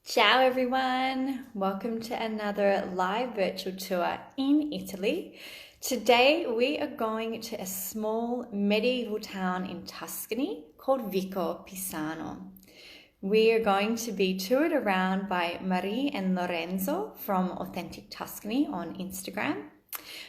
Ciao everyone, welcome to another live virtual tour in Italy. Today we are going to a small medieval town in Tuscany called Vicopisano. We are going to be toured around by Marie and Lorenzo from Authentic Tuscany on Instagram.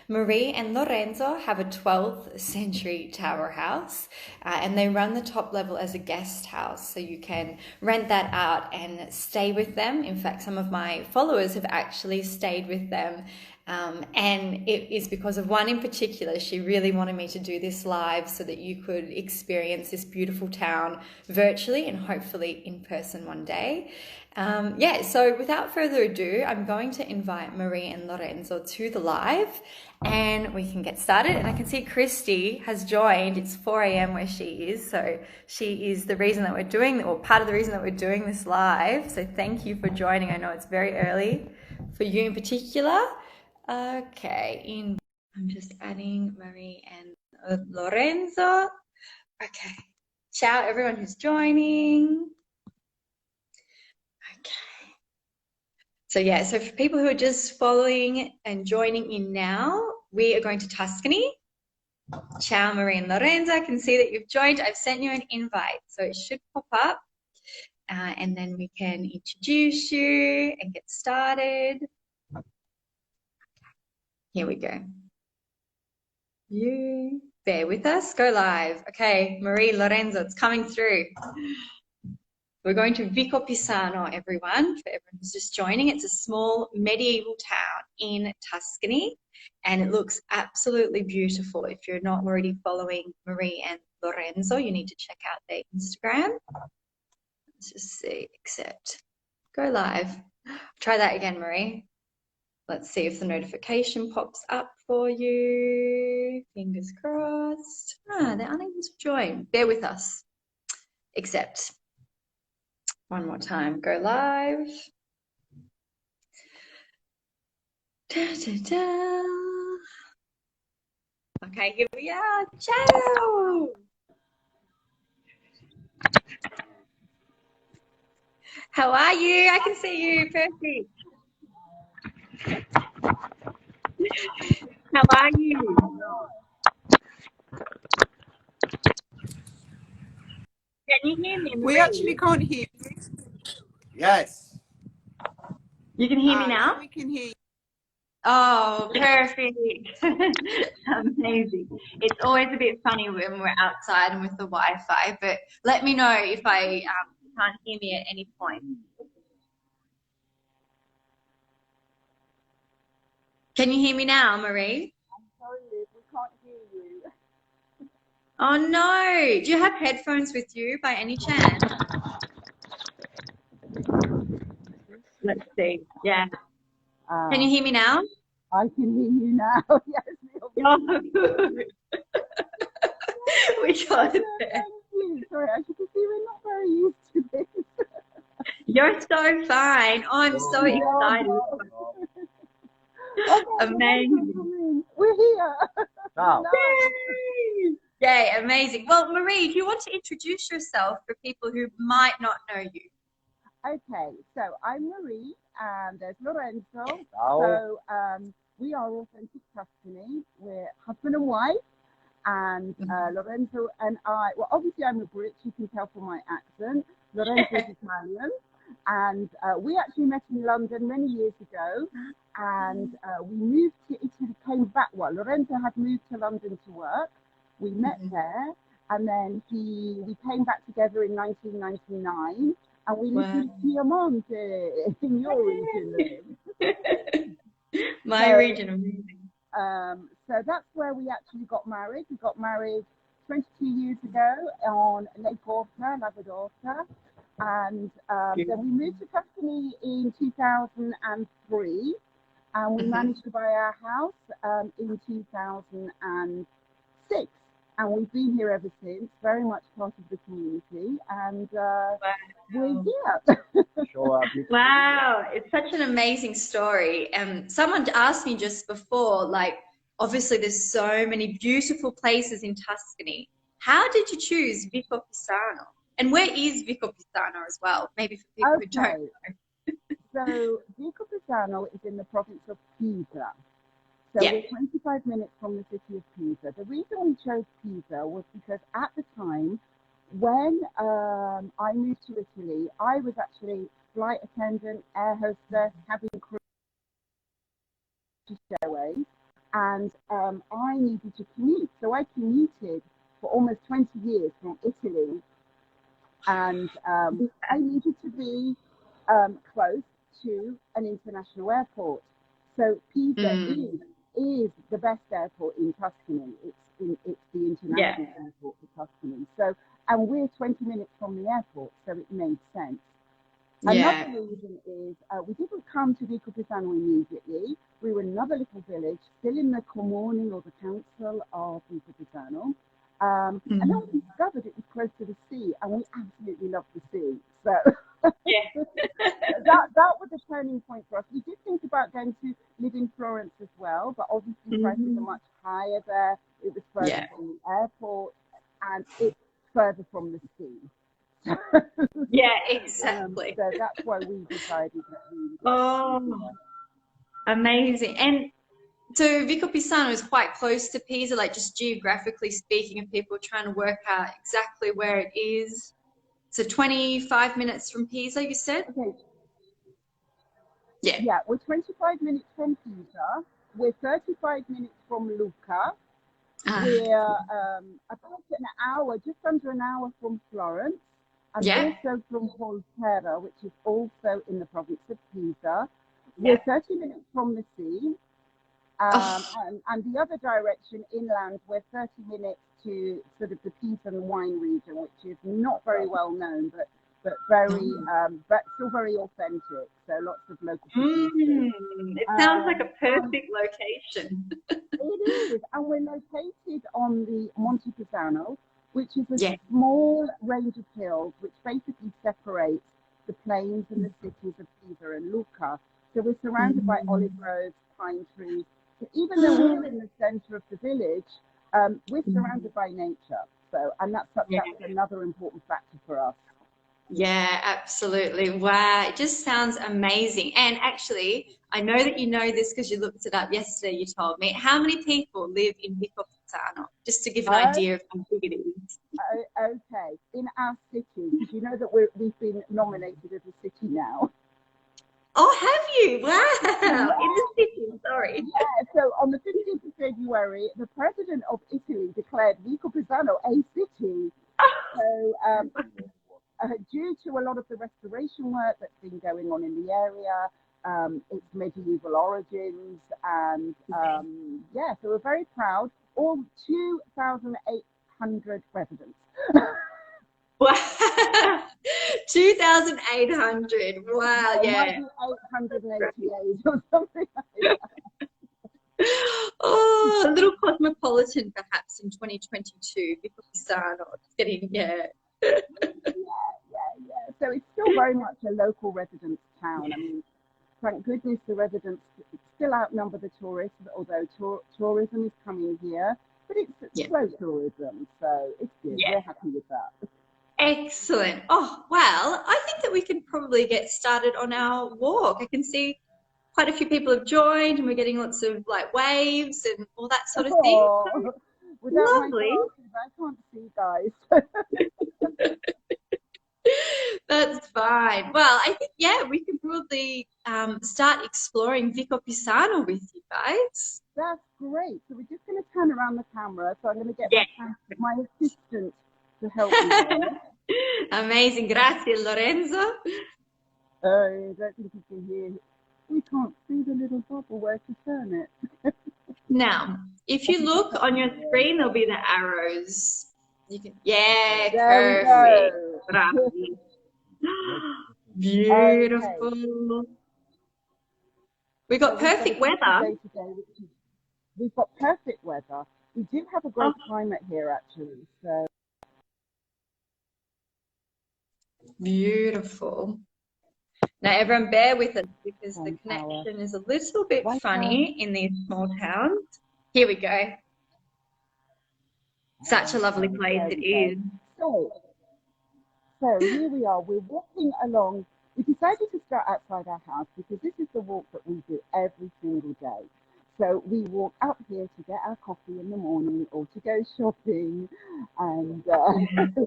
Marie and Lorenzo have a 12th century tower house and they run the top level as a guest house. So you can rent that out and stay with them. In fact, some of my followers have actually stayed with them. And it is because of one in particular. She really wanted me to do this live so that you could experience this beautiful town virtually and hopefully in person one day. So without further ado, I'm going to invite Marie and Lorenzo to the live and we can get started. And I can see Christy has joined. It's 4 a.m. where she is. So she is the reason that we're doing, or part of the reason that we're doing this live. So thank you for joining. I know it's very early for you in particular. Okay, I'm just adding Marie and Lorenzo. Okay, ciao everyone who's joining. Okay. So for people who are just following and joining in now, we are going to Tuscany. Ciao, Marie and Lorenzo. I can see that you've joined. I've sent you an invite, so it should pop up. And then we can introduce you and get started. Here we go. You bear with us. Go live. Okay, Marie, Lorenzo, it's coming through. We're going to Vicopisano, everyone, for everyone who's just joining. It's a small medieval town in Tuscany, and it looks absolutely beautiful. If you're not already following Marie and Lorenzo, you need to check out their Instagram. Let's just see, accept. Go live. Try that again, Marie. Let's see if the notification pops up for you. Fingers crossed. They're unable to join. Bear with us. Accept. One more time. Go live. Da, da, da. Okay, here we are. Ciao. How are you? I can see you. Perfect. How are you? Can you hear me, Marie? We actually can't hear you. Yes. You can hear me now? We can hear you. Oh, perfect. Amazing. It's always a bit funny when we're outside and with the Wi-Fi, but let me know if I can't hear me at any point. Can you hear me now, Marie? I'm sorry, Liz, we can't hear you. Oh no. Do you have headphones with you by any chance? Let's see. Yeah. Can you hear me now? I can hear you now. Yes. Oh, good. We got it there. Thank you. Sorry, as you can see, we're not very used to this. You're so fine. Oh, I'm so excited. Amazing. We're here. Ciao. Yay, amazing. Well, Marie, do you want to introduce yourself for people who might not know you? Okay, so I'm Marie and there's Lorenzo. Ciao. So we are Authentic Tuscany. We're husband and wife. And Lorenzo and I, well, obviously I'm a Brit, you can tell from my accent. Lorenzo is Italian. And we actually met in London many years ago. And we moved to Italy, came back. Well, Lorenzo had moved to London to work. We met there. And then we came back together in 1999. And we lived in Piemonte, in your region. My region, amazing. So that's where we actually got married. We got married 22 years ago on Lake Orta, Lavadorta. And then we moved to Tuscany in 2003. And we managed to buy our house in 2006. And we've been here ever since, very much part of the community. And we're here. Wow, it's such an amazing story. Someone asked me just before, like, obviously there's so many beautiful places in Tuscany. How did you choose Vicopisano? And where is Vicopisano as well? Maybe for people who don't know. So Vicopisano is in the province of Pisa. So Yeah. we're 25 minutes from the city of Pisa. The reason we chose Pisa was because at the time when I moved to Italy, I was actually flight attendant, air hostess, cabin crew, airways, and I needed to commute. So I commuted for almost 20 years from Italy, and I needed to be close to an international airport. So Pisa is the best airport in Tuscany. It's the international airport for Tuscany. So, and we're 20 minutes from the airport, so it made sense. Yeah. Another reason is we didn't come to Vicopisano immediately. We were in another little village, still in the comune or the council of Vicopisano. And then we discovered it was close to the sea, and we absolutely loved the sea. So Yeah. that was a turning point for us. We did think about going to live in Florence as well, but obviously prices are much higher there. It was further from the airport, and it's further from the sea. Yeah, exactly. So that's why we decided that we would Oh, amazing. And so Vicopisano is quite close to Pisa, like just geographically speaking, and people are trying to work out exactly where it is. So 25 minutes from Pisa, you said? Okay. Yeah. Yeah, we're 25 minutes from Pisa. We're 35 minutes from Lucca. We're about an hour, just under an hour from Florence, and also from Volterra, which is also in the province of Pisa. We're 30 minutes from the sea. And the other direction, inland, we're 30 minutes to sort of the Pisan wine region, which is not very well known, but very, but still very authentic. So lots of local producers. It sounds like a perfect location. It is, and we're located on the Monte Pisano, which is a small range of hills which basically separates the plains and the cities of Pisa and Lucca. So we're surrounded by olive groves, pine trees. So even though we're in the centre of the village, we're surrounded by nature. So, and that's another important factor for us. Yeah, absolutely. Wow, it just sounds amazing. And actually, I know that you know this because you looked it up yesterday, you told me. How many people live in Vicopisano? Just to give an idea of how big it is. Okay, in our city, because you know that we've been nominated as a city now. Oh, have you? Wow, in the city, sorry. Yeah, so on the 15th of February, the president of Italy declared Vicopisano a city. So, due to a lot of the restoration work that's been going on in the area, its medieval origins, and so we're very proud. All 2,800 residents. Wow, 2,800. Wow, yeah. 888 or something like that. Oh, a little cosmopolitan perhaps in 2022, Vicopisano. Getting, So it's still very much a local residents' town. I mean, thank goodness the residents still outnumber the tourists, although tourism is coming here, but it's slow tourism, so it's good. We're happy with that. Excellent. Oh, well, I think that we can probably get started on our walk. I can see quite a few people have joined and we're getting lots of like waves and all that sort of thing. Without lovely. My glasses, I can't see, guys. That's fine. Well, I think, we can probably start exploring Vicopisano with you guys. That's great. So we're just going to turn around the camera. So I'm going to get my assistant to help me. Amazing. Grazie, Lorenzo. I don't think you can hear. We can't see the little bubble where to turn it. Now, if you look on your screen, there'll be the arrows. You can, there perfect. Beautiful. Okay. We got perfect weather. We've got perfect weather. We do have a great climate here, actually. So beautiful. Now, everyone, bear with us because the connection is a little bit funny in these small towns. Here we go. Such a lovely place it is. So here we are. We're walking along we decided to start outside our house because this is the walk that we do every single day. So we walk up here to get our coffee in the morning or to go shopping and to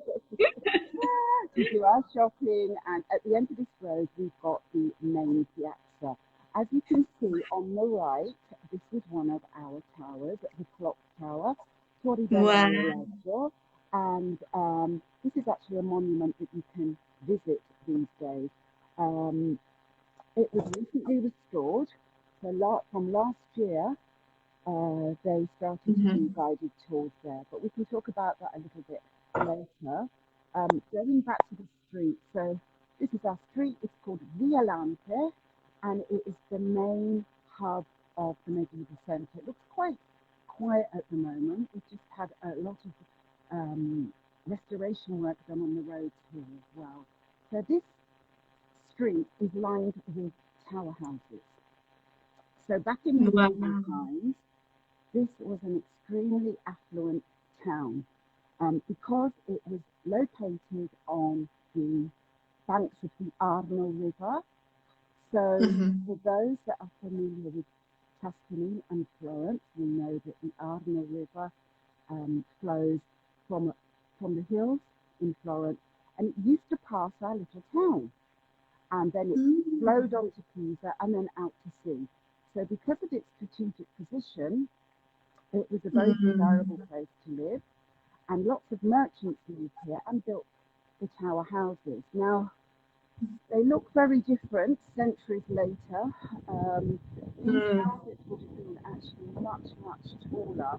do our shopping. And at the end of this road, we've got the main piazza. As you can see on the right, this is one of our towers, the clock tower, Torre del Wow. Orologio. And this is actually a monument that you can visit these days. It was recently restored. So from last year, they started to do guided tours there. But we can talk about that a little bit later. Going back to the street. So this is our street. It's called Violante, and it is the main hub of the medieval centre. It looks quite quiet at the moment. We've just had a lot of restoration work done on the roads here as well. So this street is lined with tower houses. So back in medieval times, this was an extremely affluent town because it was located on the banks of the Arno River. So for those that are familiar with Tuscany and Florence, we know that the Arno River flows from the hills in Florence, and it used to pass our little town. And then it flowed on to Pisa and then out to sea. So because of its strategic position, it was a very desirable place to live. And lots of merchants lived here and built the tower houses. Now, they look very different centuries later. These houses would have been actually much, much taller.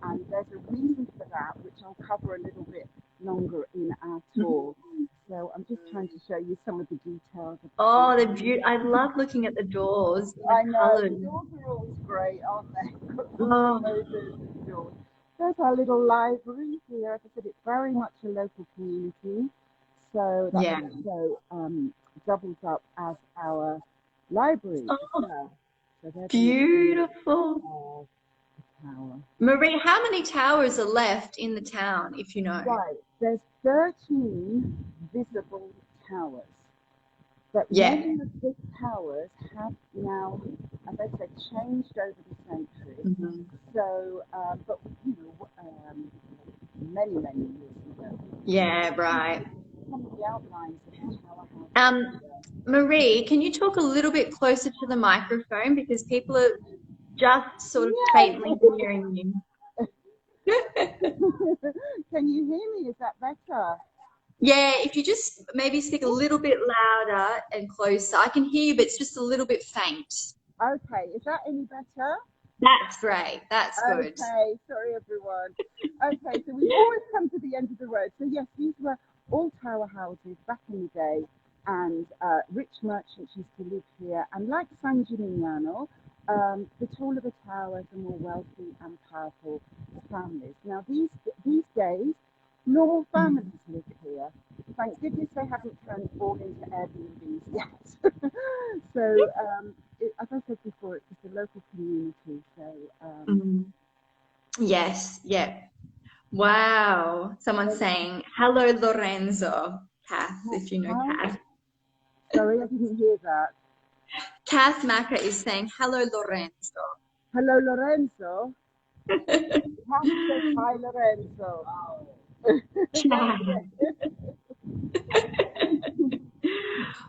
And there's a reason for that, which I'll cover a little bit longer in our tour. So I'm just trying to show you some of the details. Oh, they're beautiful. I love looking at the doors. I know, Colours. the doors are always great, aren't they? Oh. Doors. There's our little library here. As I said, it's very much a local community. So that also doubles up as our library. Oh, so beautiful. Tower. Marie, how many towers are left in the town, if you know? Right, there's 13 visible towers. But many of the towers have now, as I said, changed over the centuries. So, but you know, many years ago. Yeah, right. Some of the outlines of the tower house. Marie, can you talk a little bit closer to the microphone because people are just sort of faintly hearing you. Can you hear me? Is that better? Yeah, if you just maybe speak a little bit louder and closer. I can hear you, but it's just a little bit faint. Okay, is that any better? That's great. That's good. Okay, sorry everyone. Okay, so we've always come to the end of the road. So yes, these were all tower houses back in the day, and rich merchants used to live here. And like San Gimignano, the taller the towers, the more wealthy and powerful families. Now these days, normal families live here. Thank goodness they haven't turned all into Airbnbs yet. So, as I said before, it's just a local community. So, Yes, yeah. Wow. Someone's saying, hello, Lorenzo. Kath, if you know Kath. Sorry, I didn't hear that. Kath Maka is saying, hello, Lorenzo. Hello, Lorenzo. Kath says, hi, Lorenzo.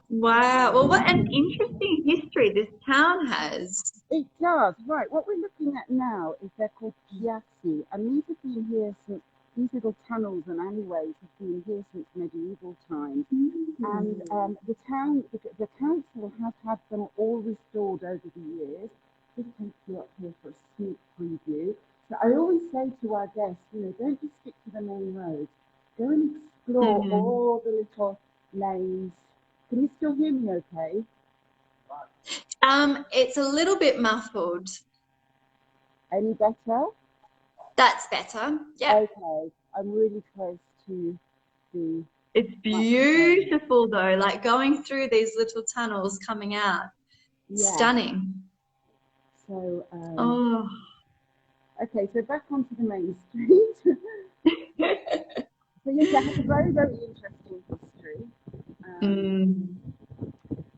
Wow. Well, what an interesting history this town has. It does. Right. What we're looking at now is they're called piazzi, and these have been here since, these little tunnels and alleyways have been here since medieval times. And the council has had them all restored over the years. Just take you up here for a sneak preview. So I always say to our guests, you know, don't just stick to the main roads. Go and explore all the little lanes. Can you still hear me okay? It's a little bit muffled. Any better? That's better. Yeah. Okay. I'm really close to the... It's beautiful though, like going through these little tunnels coming out. Yeah. Stunning. So, oh. Okay, so back onto the main street. So yes, that has a very, very interesting history.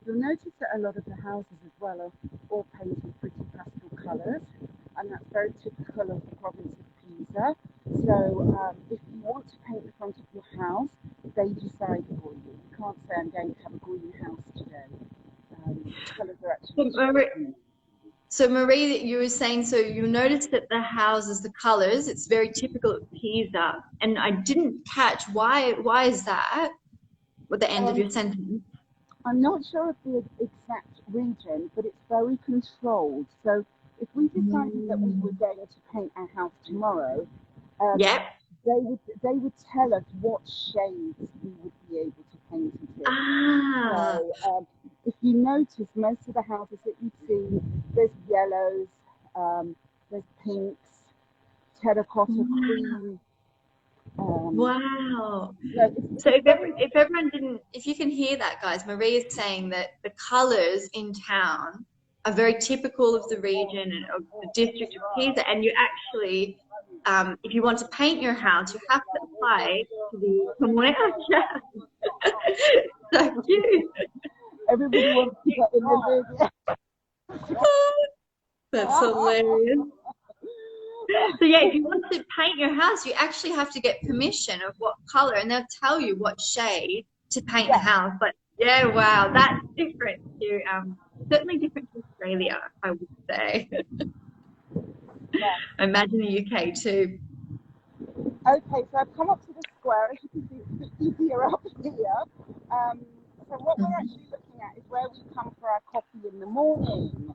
you'll notice that a lot of the houses as well are all painted pretty pastel colours, and that's very typical of the province of Pisa. So if you want to paint the front of your house, they decide for you. You can't say, I'm going to have a green house today. Colours are actually... So Marie, you were saying, so you noticed that the houses, the colours, it's very typical of Pisa. And I didn't catch why is that at the end of your sentence? I'm not sure of the exact region, but it's very controlled. So if we decided that we were going to paint our house tomorrow, Yep. they would tell us what shades we would be able to paint it in. Ah. So if you notice, most of the houses that you see, there's yellows, there's pinks, terracotta, cream. Wow. So if you can hear that, guys, Marie is saying that the colours in town are very typical of the region and of the district of Pisa, and you actually, if you want to paint your house, you have to apply to the Comunidad. So cute. Everybody wants to get in the video. That's hilarious. So yeah, if you want to paint your house, you actually have to get permission of what color, and they'll tell you what shade to paint the house. But yeah, wow, that's different to certainly different to Australia, I would say. I imagine the UK too. Okay, so I've come up to the square. As you can see, it's a bit easier up here. So what we're actually looking at is where we come for our coffee in the morning.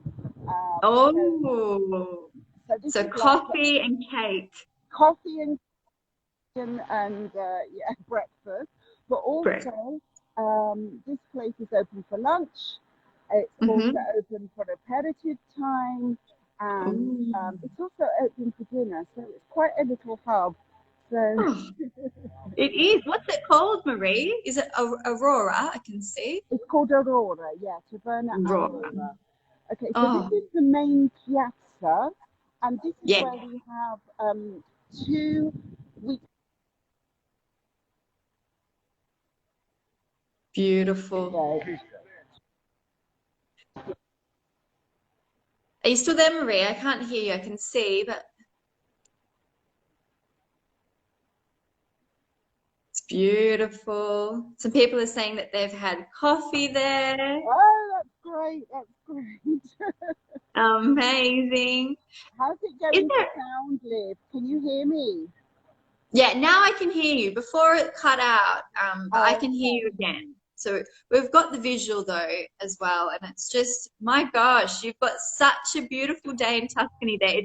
So coffee and cake. Coffee and breakfast. But also, this place is open for lunch. It's also open for aperitif time, and it's also open for dinner. So it's quite a little hub. So it is. What's it called, Marie? Is it Aurora? I can see. It's called Aurora. Yeah, Taverna Aurora. Okay, so this is the main piazza, and this is where we have 2 weeks. Beautiful. Are you still there, Marie? I can't hear you. I can see, but it's beautiful. Some people are saying that they've had coffee there. Oh, that's great. That's great. Amazing. How's it going to sound, Liv? Can you hear me? Yeah, now I can hear you. Before it cut out, but I can hear you again. So we've got the visual though as well, and it's just, my gosh, you've got such a beautiful day in Tuscany there.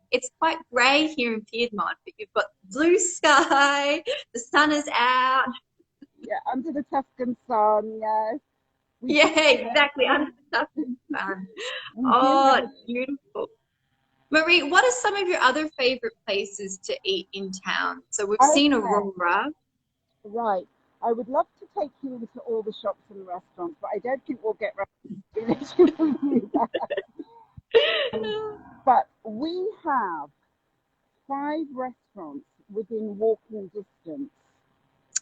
It's quite grey here in Piedmont, but you've got blue sky, the sun is out. Yeah, under the Tuscan sun, yes. Yeah, exactly, under the Tuscan sun. Oh, it's beautiful. Marie, what are some of your other favourite places to eat in town? So we've seen Aurora. Right. I would love to take you into all the shops and restaurants, but I don't think we'll get around to do that. But we have 5 restaurants within walking distance.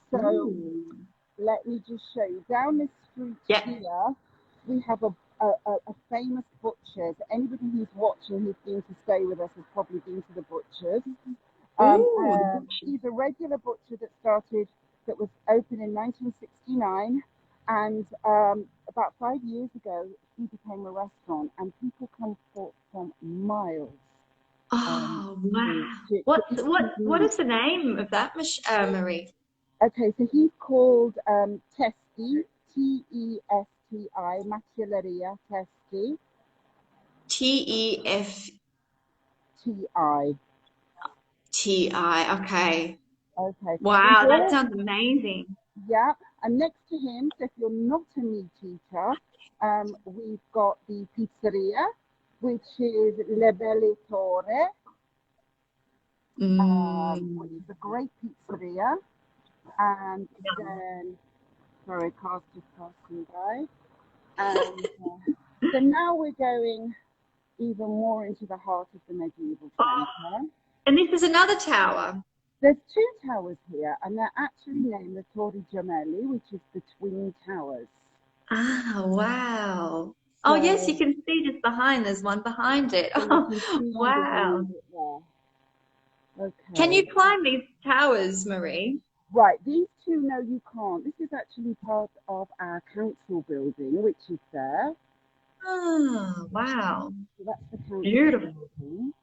So let me just show you. Down this street here, we have a famous butcher's. Anybody who's watching who's been to stay with us has probably been to the butcher's. He's a regular butcher that was open in 1969, and about 5 years ago he became a restaurant, and people come from miles. Oh wow! What is the name of that, Marie? Okay, so he's called Testi, T-E-S-T-I, Macelleria Testi. T-E-F-T-I. Okay. Okay. Wow, that sounds amazing. Yeah, and next to him, so if you're not a meat eater, we've got the pizzeria, which is Le Bellatore, which is a great pizzeria. And then, sorry, cars just passing by. And so now we're going even more into the heart of the medieval town. And this is another tower. There's 2 towers here, and they're actually named the Torri Gemelli, which is the Twin Towers. Ah, wow. Oh, yes, you So, can see just behind. There's one behind it. so you Oh, can see wow. underneath it there. Can Okay. you climb these towers, Marie? Right, these two, no, you can't. This is actually part of our council building, which is there. Oh, wow. So that's the council Beautiful. building.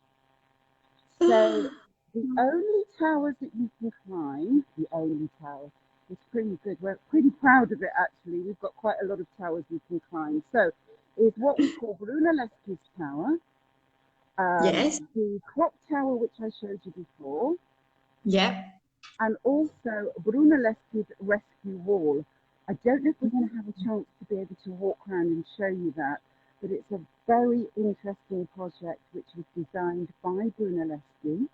So the only towers that you can climb, the only tower, it's pretty good. We're pretty proud of it actually. We've got quite a lot of towers we can climb. So is what we call Brunelleschi's Tower, Yes. the clock tower which I showed you before, Yep. and also Brunelleschi's Rescue Wall. I don't know if we're going to have a chance to be able to walk around and show you that, but it's a very interesting project which was designed by Brunelleschi.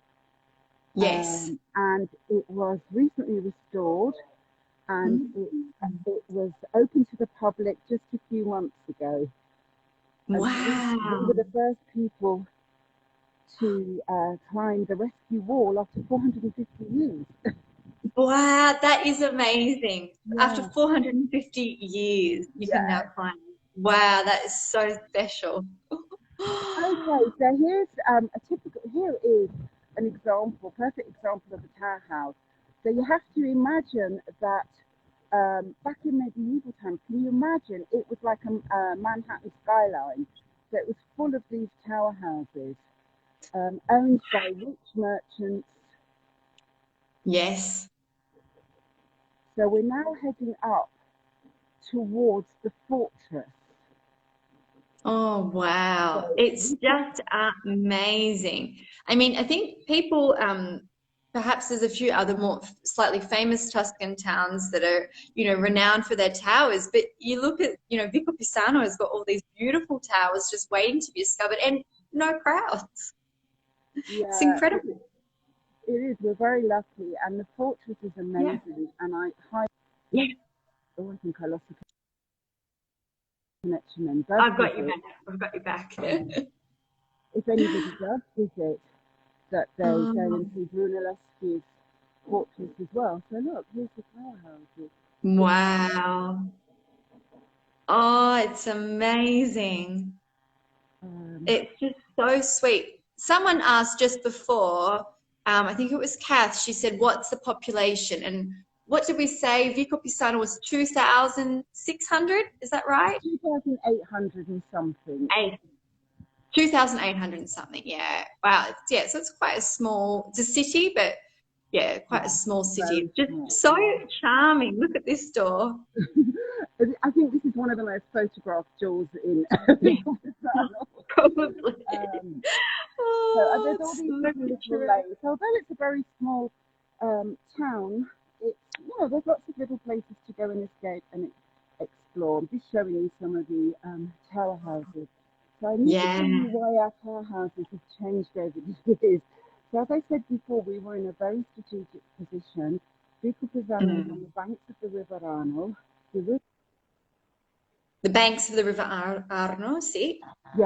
Yes. And it was recently restored, and Mm. it was open to the public just a few months ago. And we Wow. were the first people to climb the rescue wall after 450 years. Wow, that is amazing. After Yeah, 450 years, you can now yeah. climb. Wow, that is so special. Okay, so here's a typical. Here is an example, perfect example of a tower house. So you have to imagine that back in medieval times, can you imagine it was like a Manhattan skyline? So it was full of these tower houses owned by rich merchants. Yes. So we're now heading up towards the fortress. Oh, wow. So It's this is, just amazing. I mean, I think people, perhaps there's a few other more slightly famous Tuscan towns that are, renowned for their towers, but you look at, Vicopisano has got all these beautiful towers just waiting to be discovered and no crowds. It's yeah, incredible. it is. We're very lucky, and the fortress is Yeah. amazing. And I highly, Yeah. oh, I think I lost the connection and does I've got you visit. back. I've got you back. If anybody does visit, that they go and Oh, see Brunelleschi's fortress as well. So look, here's the tower houses. wow. Oh, it's amazing. Um, It's just so sweet. Someone asked just before, I think it was Kath, she said, what's the population? And what did we say? Vicopisano was 2,600, is that right? 2,800 and something. 2,800 and something, yeah. Wow, so it's quite a small, it's a city, but yeah, quite a Yeah, small city. very It's just small. so Yeah. charming. Look at this door. I think this is one of the most photographed jewels in Yeah, Vicopisano. probably. Um, Oh, there's all it's these so little true. lanes. So although it's a very small town, it's there's lots of little places to go and escape and explore. I'm just showing you some of the tower houses. So I need to Yeah. tell you why our tower houses have changed over the years. So as I said before, we were in a very strategic position. Vicopisano is on the Mm. banks of the River Arno. The river, The banks of the River Arno, see? yeah,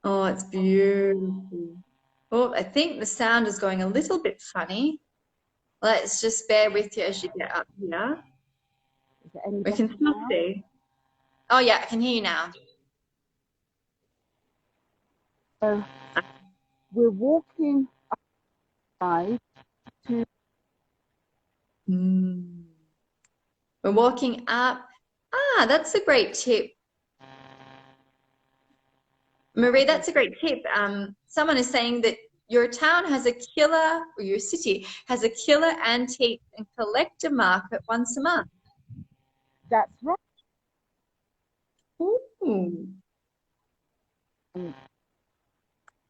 Oh, it's beautiful. Oh, I think the sound is going a little bit funny. Let's just bear with you as you get up here. is it any We better can still now? see. Oh, yeah, I can hear you now. So we're walking by to Mm. We're walking up. Ah, that's a great tip. Marie, that's a great tip. Someone is saying that your town has a killer, or your city has a killer antique and collector market once a month. that's right. Ooh.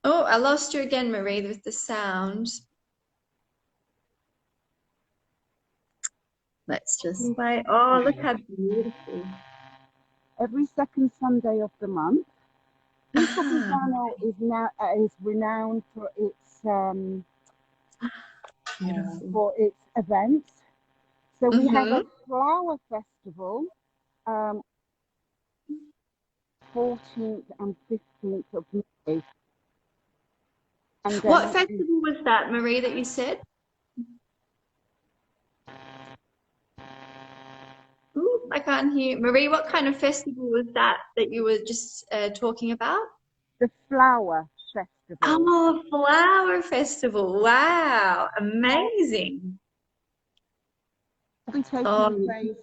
Oh, I lost you again, Marie, with the sound. Let's just play. Oh, look how beautiful. Every second Sunday of the month. Ah, Vicopisano is renowned beautiful. for its events. So we have Mm-hmm. a flower festival, 14th and 15th of May, and What festival was that, Marie, that you said? I can't hear. Marie, what kind of festival was that you were just talking about? The Flower Festival. Oh, flower festival. Wow. Amazing. Will be taking Oh, place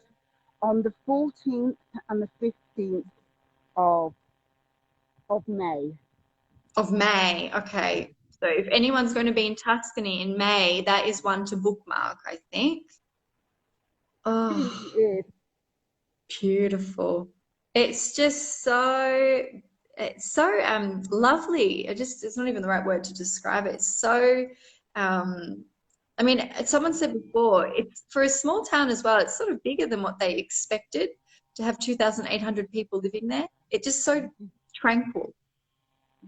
on the 14th and the 15th of May. of May. Okay. So if anyone's going to be in Tuscany in May, that is one to bookmark, I think. Oh, It is. beautiful. It's just so lovely. It's not even the right word to describe it. It's so I mean, someone said before, it's for a small town as well, it's sort of bigger than what they expected to have 2,800 people living there. It's just so tranquil.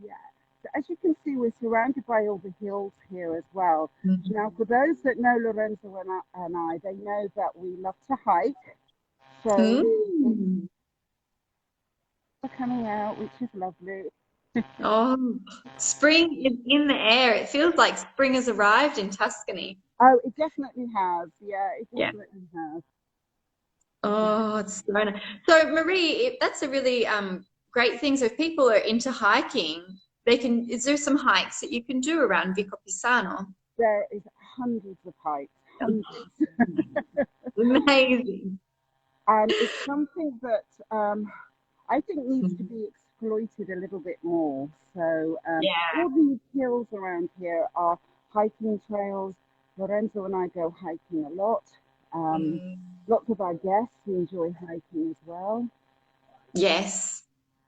Yeah. So as you can see, we're surrounded by all the hills here as well. Mhm. Now, for those that know Lorenzo and I, they know that we love to hike. So Mm. we're coming out, which is lovely. Oh, spring is in the air. It feels like spring has arrived in Tuscany. Oh, it definitely has. Yeah, it Yeah. definitely has. Oh, it's so nice. So Marie, that's a really great thing. So if people are into hiking, they can, is there some hikes that you can do around Vicopisano? There is hundreds of hikes, hundreds. Amazing. And it's something that I think needs to be exploited a little bit more. So Yeah. all these hills around here are hiking trails. Lorenzo and I go hiking a lot. Lots of our guests enjoy hiking as well. Yes.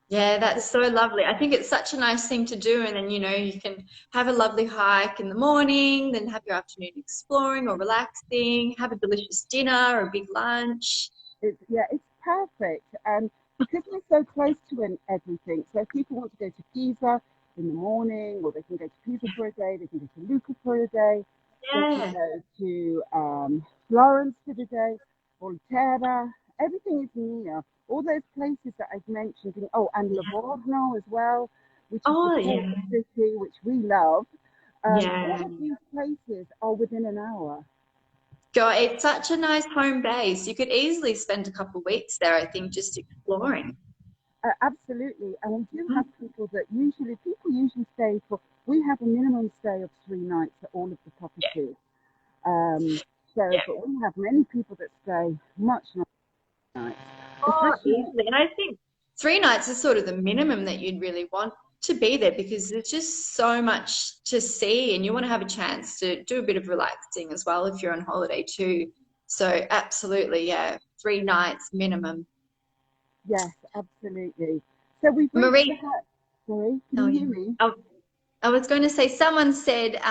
Yeah, that's so lovely. I think it's such a nice thing to do. And then, you can have a lovely hike in the morning, then have your afternoon exploring or relaxing, have a delicious dinner or a big lunch. It's perfect. And because we're so close to everything, so if people want to go to Pisa in the morning, or they can go to Pisa for a day, they can go to Lucca for a day, they can Yeah. go to Florence for the day, Volterra, everything is near. All those places that I've mentioned, and Livorno as well, which is the Oh, port yeah. city, which we love. All Yeah. of these places are within an hour. God, it's such a nice home base. You could easily spend a couple of weeks there, I think, just exploring. Absolutely, and we do have people usually stay for. We have a minimum stay of 3 nights at all of the properties. Yeah. But we have many people that stay much nights, Oh, especially. easily. And I think 3 nights is sort of the minimum that you'd really want to be there because there's just so much to see and you want to have a chance to do a bit of relaxing as well if you're on holiday too. So absolutely, yeah, 3 nights minimum. Yes, absolutely. So we've reached Marie, Sorry, can oh, you yeah. hear me? I was going to say, someone said,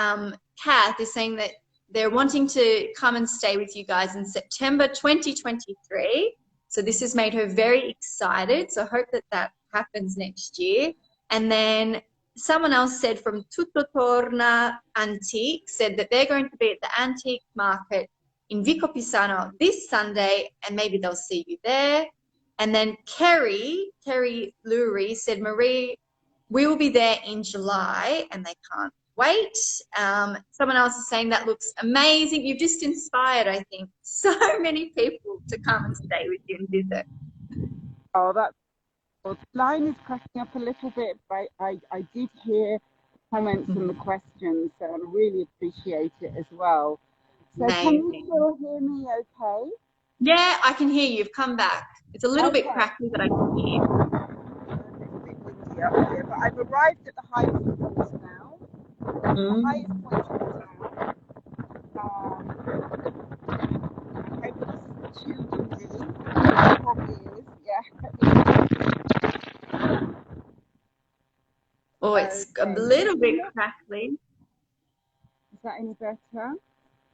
Kath is saying that they're wanting to come and stay with you guys in September 2023. So this has made her very excited. So I hope that that happens next year. And then someone else said from Tutto Torna Antique said that they're going to be at the antique market in Vicopisano this Sunday and maybe they'll see you there. And then Kerry Lurie said, Marie, we will be there in July and they can't wait. Someone else is saying that looks amazing. You've just inspired, I think, so many people to come and stay with you and visit. Oh, the line is cracking up a little bit, but I did hear comments and the questions, so I really appreciate it as well. So can you Amazing. still hear me okay? Yeah, I can hear you. You've come back. It's a little bit Okay. crackly, but I can hear you. It's a bit windy up here, but I've arrived at the highest point now. The highest point of the town. I hope it's too windy. It probably is, yeah. Oh, it's a Okay. little bit crackly. Is that any better?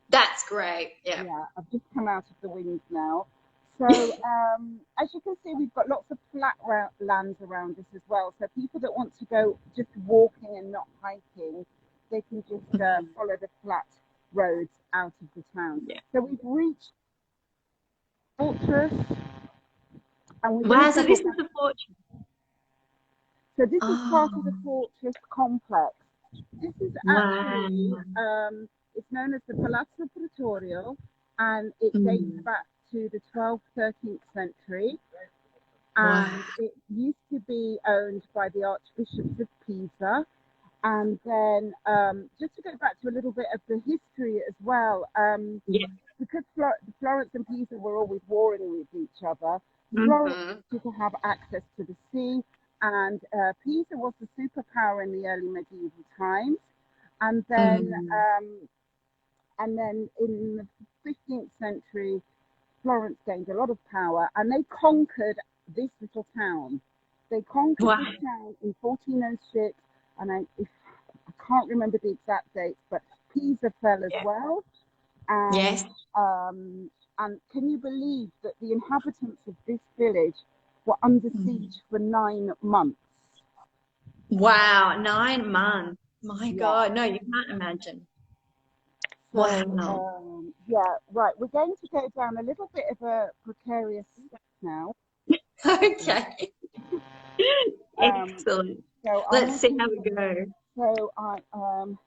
That's great. Yeah. Yeah, I've just come out of the wind now. So as you can see, we've got lots of flat lands around us as well. So people that want to go just walking and not hiking, they can just follow the flat roads out of the town. Yeah. So we've reached fortress, and we're Wow, going to so go. this is the fortune. So this is part of the Oh, fortress complex. This is actually wow. it's known as the Palazzo Pretorio, and it dates back to the 12th, 13th century. Wow. And it used to be owned by the Archbishops of Pisa. And then just to go back to a little bit of the history as well, Yeah. because Florence and Pisa were always warring with each other, Florence Mm-hmm. wanted to have access to the sea, and Pisa was the superpower in the early medieval times. And then, in the 15th century, Florence gained a lot of power, and they conquered this little town. They conquered Wow. this town in 1406, and I can't remember the exact dates, but Pisa fell as well. And, Yes. and can you believe that the inhabitants of this village were under siege for 9 months? Wow, 9 months. My Yeah. God, no, you can't imagine. So, Wow. yeah, right. We're going to go down a little bit of a precarious step now. Okay. Um, Excellent. so Let's see how we go. So, if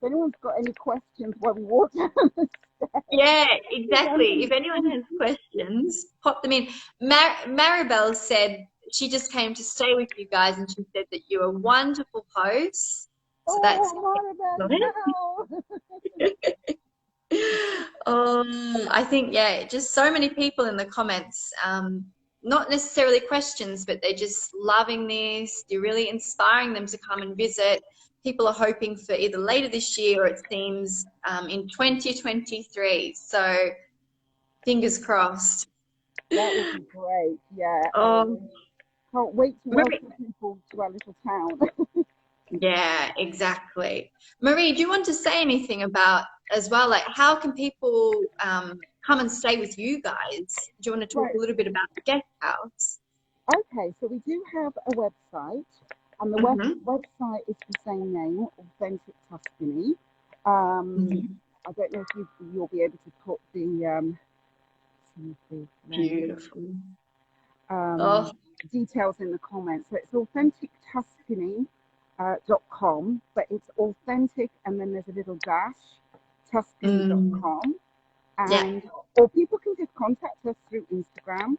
anyone's got any questions while we walk down the stairs, Yeah, exactly. If anyone has questions, pop them in. Maribel said she just came to stay with you guys, and she said that you are wonderful hosts. So that's Maribel, I think, yeah, just so many people in the comments, not necessarily questions, but they're just loving this. You're really inspiring them to come and visit. People are hoping for either later this year or it seems in 2023. So fingers crossed. that would be great. Yeah, can't wait to Marie, welcome people to our little town. yeah, exactly. Marie, do you want to say anything about as well, like how can people come and stay with you guys? Do you want to talk Right. a little bit about the guest house? Okay, so we do have a website, and the website is the same name, Authentic Tuscany. I don't know if you'll be able to put the Beautiful. details in the comments. So it's authentictuscany.com, but it's authentic and then there's a little dash, tuscany.com. And or people can just contact us through Instagram.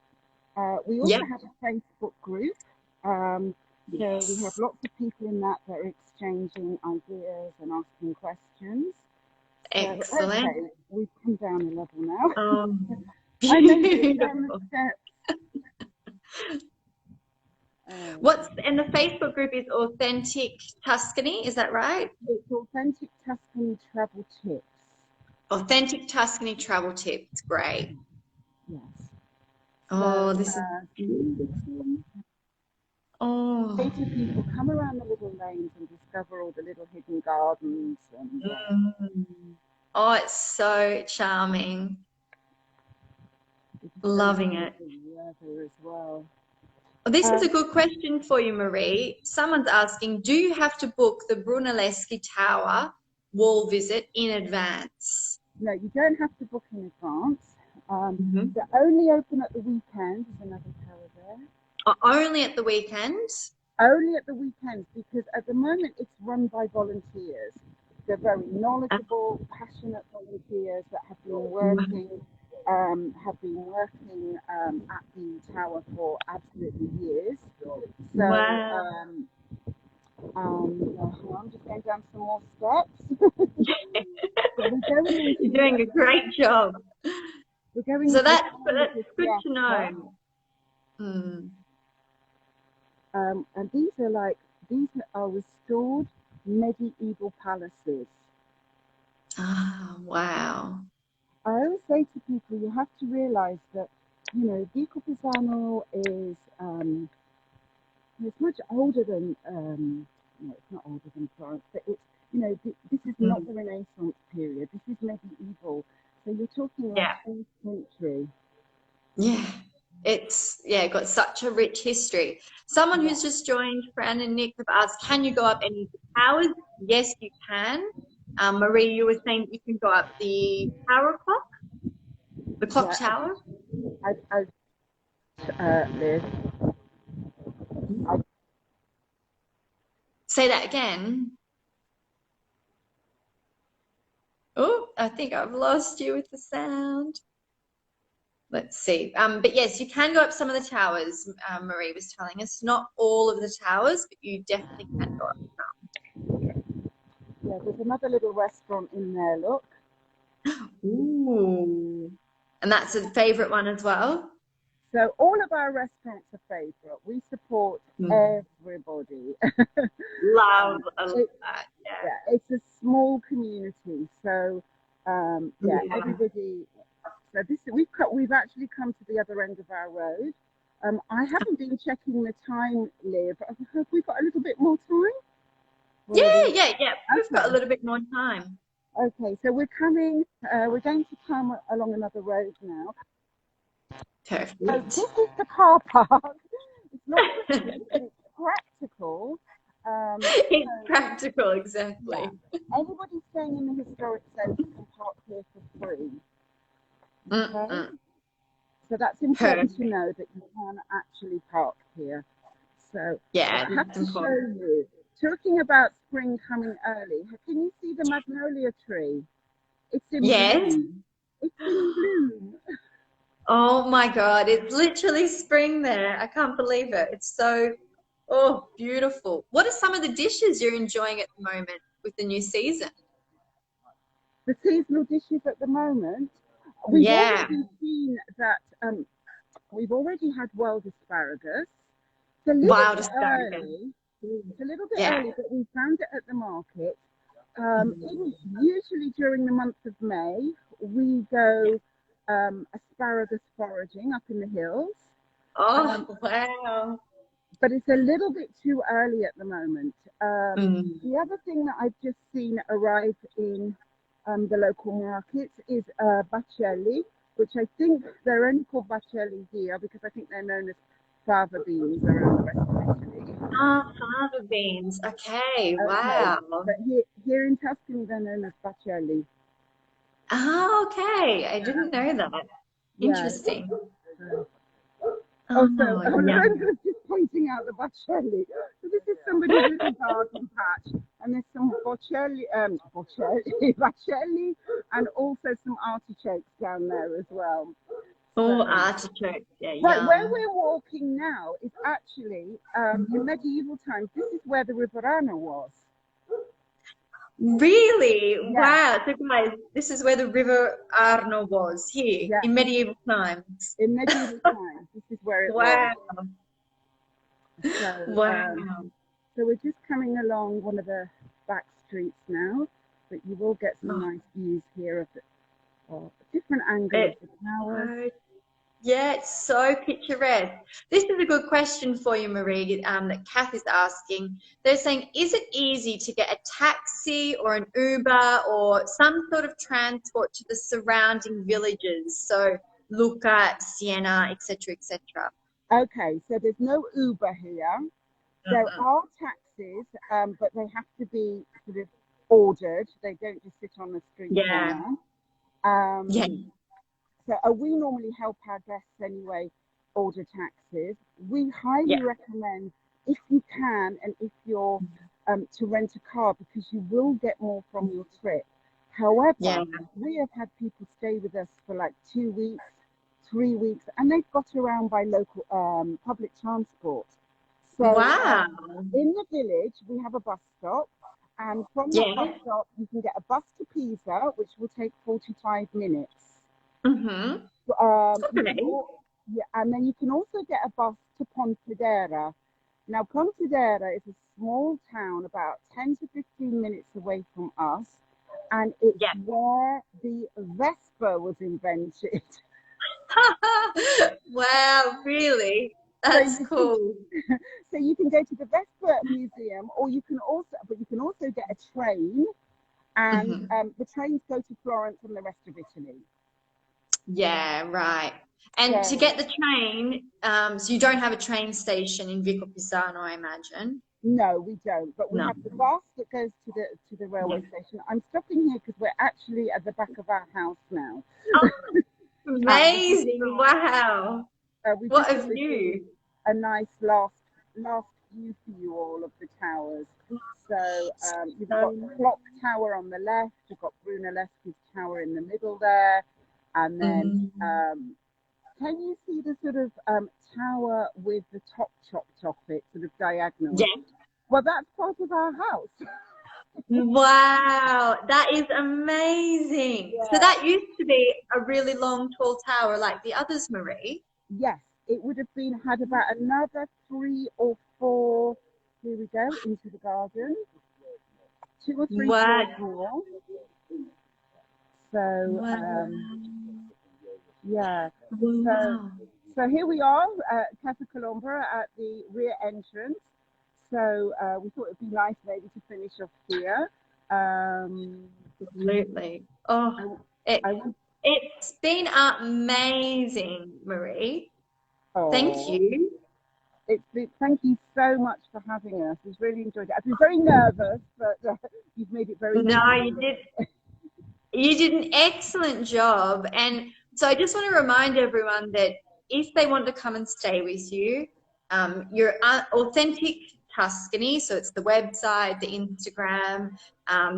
We also have a Facebook group. So we have lots of people in that are exchanging ideas and asking questions. Excellent. So, okay, we've come down a level now. Beautiful. I know you down the steps. And the Facebook group is Authentic Tuscany, is that right? It's Authentic Tuscany Travel Tips. Authentic Tuscany Travel Tips, great. Yes. Oh, this is beautiful. Oh. Say to people, come around the little lanes and discover all the little hidden gardens. And, oh, it's so charming. Loving it. Weather as well. This is a good question for you, Marie. Someone's asking, do you have to book the Brunelleschi Tower wall visit in advance? No, you don't have to book in advance. They're only open at the weekend. There's another tower there. Oh, only at the weekends? Only at the weekends, because at the moment it's run by volunteers. They're very knowledgeable, passionate volunteers that have been working at the tower for absolutely years. So wow. I'm just going down some more steps. You're doing a great job. We're going so that's good to know. And these are restored medieval palaces. Ah, wow. I always say to people, you have to realize that, Vicopisano is it's much older than it's not older than Florence, but it's this is not the Renaissance period. This is medieval. So you're talking like 4th century. Yeah. It's got such a rich history. Someone who's just joined, Fran and Nick, have asked, can you go up any of the towers? Yes, you can. Marie, you were saying you can go up the tower clock, the clock tower. Liz. Say that again. Oh, I think I've lost you with the sound. Let's see. But yes, you can go up some of the towers. Marie was telling us, not all of the towers, but you definitely can go up. Yeah, there's another little restaurant in there, look. Ooh. And that's a favorite one as well? So all of our restaurants are favorite. We support everybody. Love that. Yeah, it's a small community. So everybody. So we've actually come to the other end of our road. I haven't been checking the time, Liv. Have we got a little bit more time? Yeah. We've got a little bit more time. Okay, so we're going to come along another road now. Perfect. So this is the car park. It's not pretty, but it's practical. It's practical, exactly. Yeah. Anybody staying in the historic centre can park here for free. Okay? So that's important to know, that you can actually park here. So yeah, I have to show you. Talking about spring coming early, can you see the magnolia tree? It's in bloom. It's in bloom. Oh my God, it's literally spring there. I can't believe it. It's so, beautiful. What are some of the dishes you're enjoying at the moment with the new season? The seasonal dishes at the moment, we've already seen that we've already had wild asparagus. It's a little bit early. It's a little bit early, but we found it at the market. Usually during the month of May, we go asparagus foraging up in the hills. Wow. But it's a little bit too early at the moment. The other thing that I've just seen arrive in the local markets is bacelli, which I think they're only called bacelli here because I think they're known as fava beans around the rest of Italy. Fava beans. Okay, wow. But here in Tuscany, they're known as bacelli. Okay. I didn't know that. Interesting. Lorenzo's just pointing out the bacelli. So this is somebody's little garden patch, and there's some bacelli, and also some artichokes down there as well. Artichokes, yeah. Right, where we're walking now is actually, in medieval times, this is where the Riverana was. Really? Yeah. Wow. So guys, this is where the River Arno was, here, in medieval times. In medieval times, this is where it was. So, so we're just coming along one of the back streets now, but you will get some nice views here of different angles of the towers. Yeah, it's so picturesque. This is a good question for you, Marie, that Kath is asking. They're saying, is it easy to get a taxi or an Uber or some sort of transport to the surrounding villages? So Lucca, Siena, etc., etc. Okay, so there's no Uber here. There are taxis, but they have to be sort of ordered. They don't just sit on the street corner. So we normally help our guests anyway order taxis. We highly recommend, if you can, and if you're to rent a car, because you will get more from your trip. However, we have had people stay with us for like 2 weeks, 3 weeks, and they've got around by local public transport. So in the village, we have a bus stop, and from that bus stop, you can get a bus to Pisa, which will take 45 minutes. And then you can also get a bus to Pontedera. Now, Pontedera is a small town about 10 to 15 minutes away from us, and it's where the Vespa was invented. Wow, really? That's cool. So you can go to the Vespa Museum, or you can also get a train, and the trains go to Florence and the rest of Italy. Yeah, right. And to get the train, so you don't have a train station in Vicopisano, I imagine. No, we don't. But we have the bus that goes to the railway station. I'm stopping here because we're actually at the back of our house now. Amazing! Wow. What a view! A nice last view for you all of the towers. So you've got the clock tower on the left. You've got Brunelleschi's tower in the middle there. And then can you see the sort of tower with the top chopped off it, sort of diagonal? Yeah. Well, that's part of our house. Wow, that is amazing. So Yeah. that used to be a really long, tall tower like the others, Marie. Yes, it would have had about another 3 or 4. Here we go into the garden. 2 or 3 Wow. floors more. So Wow. yeah. Wow. So here we are, Casa Colombra at the rear entrance. So we thought it'd be nice maybe to finish off here. Absolutely. Oh, it's been amazing, Marie. Thank you. Thank you so much for having us. We've really enjoyed it. I've been very nervous, but you've made it very No, easy. you did. You did an excellent job. And so I just want to remind everyone that if they want to come and stay with you, you're authentic Tuscany. So it's the website, the Instagram.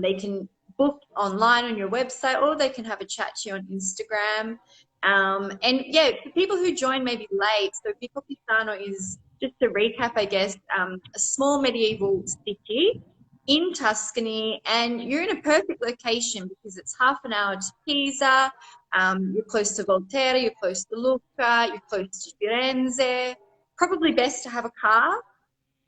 They can book online on your website, or they can have a chat to you on Instagram. And yeah, for people who join maybe late, so Vicopisano is, just to recap, I guess, a small medieval city in Tuscany, and you're in a perfect location because it's half an hour to Pisa, you're close to Volterra, you're close to Lucca, you're close to Firenze. Probably best to have a car,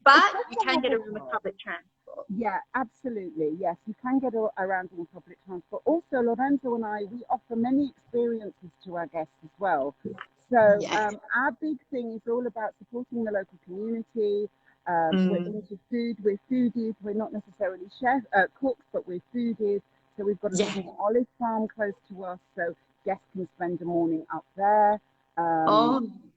but you can get around with public transport. Yeah, absolutely. Yes, you can get around on public transport. Also, Lorenzo and I, we offer many experiences to our guests as well. So Yes. our big thing is all about supporting the local community. We're into food. We're foodies. We're not necessarily cooks, but we're foodies. So we've got a small olive farm close to us, so guests can spend the morning up there.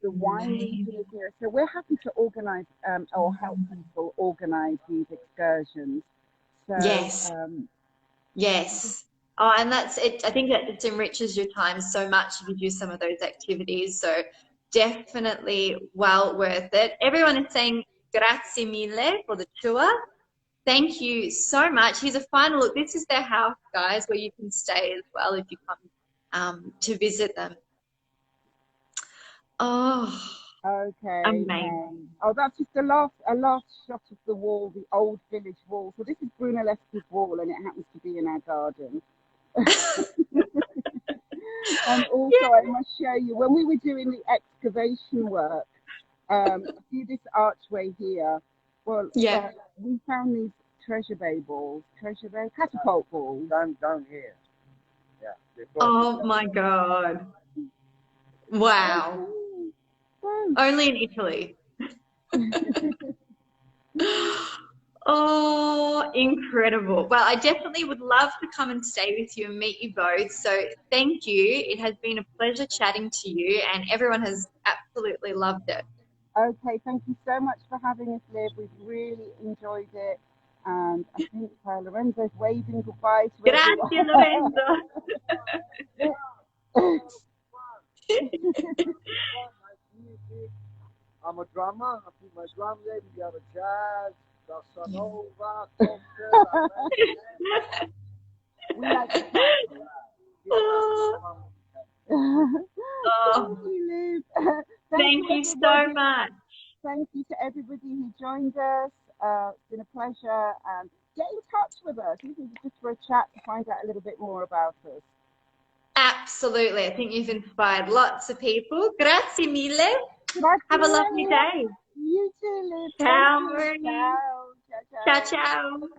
The wine region is here. So we're happy to organise or help people organise these excursions. So, yes. Yes. Oh, and that's it. I think that it enriches your time so much if you do some of those activities. So definitely well worth it. Everyone is saying grazie mille for the tour. Thank you so much. Here's a final look. This is their house, guys, where you can stay as well if you come to visit them. Oh, okay. amazing. Oh, that's just a last shot of the wall, the old village wall. So this is Brunelleschi's wall, and it happens to be in our garden. And also, I must show you, when we were doing the excavation work, see this archway here. Well, we found these catapult balls. Down here. Yeah. Oh my God. Wow. Only in Italy. Oh, incredible. Well, I definitely would love to come and stay with you and meet you both. So thank you. It has been a pleasure chatting to you, and everyone has absolutely loved it. Okay, thank you so much for having us, Liv. We've really enjoyed it. And I think Lorenzo's waving goodbye to Grazie, everyone. Lorenzo. I'm a drummer. I put my drums in. We have a jazz, bossa nova, We like to Thank you, Liv. Thank you so much. Thank you to everybody who joined us. It's been a pleasure. Get in touch with us, even just for a chat to find out a little bit more about us. Absolutely. I think you've inspired lots of people. Grazie mille. Have a lovely day. You too, Liv. Ciao, Marie. Ciao. Ciao, ciao.